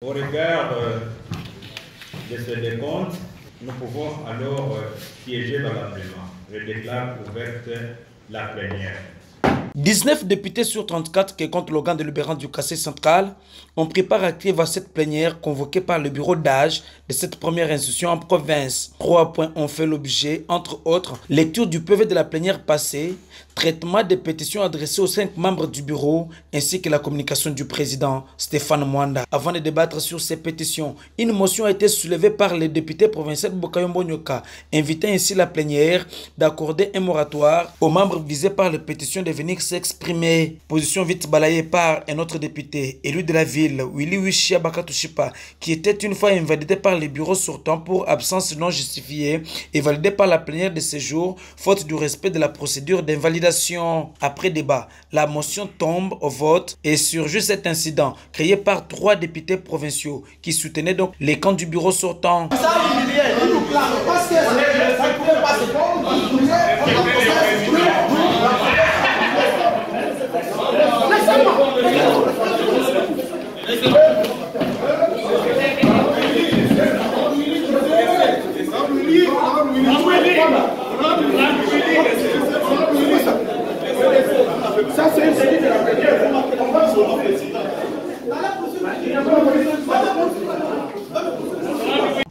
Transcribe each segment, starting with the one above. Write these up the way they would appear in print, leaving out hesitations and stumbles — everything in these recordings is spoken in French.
Au regard de ce décompte, nous pouvons alors siéger valablement. Je déclare ouverte la plénière. 19 députés sur 34 qui comptent l'organe délibérant du Kassai central ont pris part active à cette plénière convoquée par le bureau d'âge de cette première institution en province. 3 points ont fait l'objet, entre autres, lecture du PV de la plénière passée, traitement des pétitions adressées aux 5 membres du bureau, ainsi que la communication du président Stéphane Mwanda. Avant de débattre sur ces pétitions, une motion a été soulevée par le député provincial Bokayombo Nyoka, invitant ainsi la plénière d'accorder un moratoire aux membres visés par les pétitions de venir s'exprimer. Position vite balayée par un autre député, élu de la ville, Willy Wishia Bakatushipa, qui était une fois invalidé par les bureaux sortants pour absence non justifiée et validé par la plénière de séjour, faute du respect de la procédure d'invalidation. Après débat, la motion tombe au vote et surgit cet incident créé par 3 députés provinciaux qui soutenaient donc les camps du bureau sortant. Ça, c'est une série de la plénière. On va se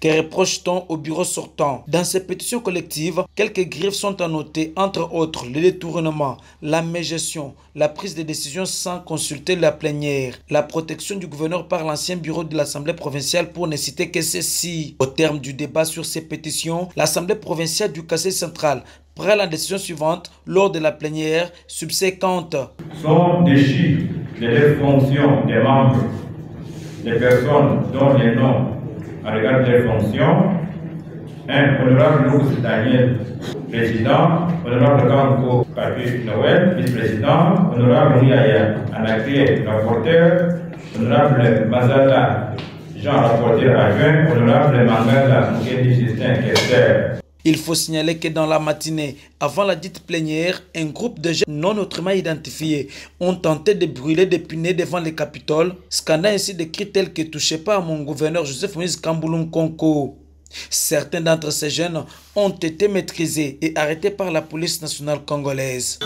Que reproche-t-on au bureau sortant? Dans ces pétitions collectives, quelques griefs sont à noter, entre autres le détournement, la mégestion, la prise de décision sans consulter la plénière, la protection du gouverneur par l'ancien bureau de l'Assemblée provinciale pour ne citer que ceci. Au terme du débat sur ces pétitions, l'Assemblée provinciale du Kassai central prend la décision suivante lors de la plénière subséquente. Sont déchus de leurs fonctions des membres, des personnes dont les noms en regard de leurs fonctions. 1. Honorable Louis Daniel, président. Honorable Kanko Papi Noël, vice-président. Honorable Riaya Anakrié, rapporteur. Honorable Mazala Jean, rapporteur adjoint. Honorable Mangala Mugedi Justin, questeur. Il faut signaler que dans la matinée, avant la dite plénière, un groupe de jeunes non autrement identifiés ont tenté de brûler des punais devant le Capitole, scandant ainsi des cris tels que « touchez pas à mon gouverneur Joseph Moïse Kamboulou Konko ». Certains d'entre ces jeunes ont été maîtrisés et arrêtés par la police nationale congolaise.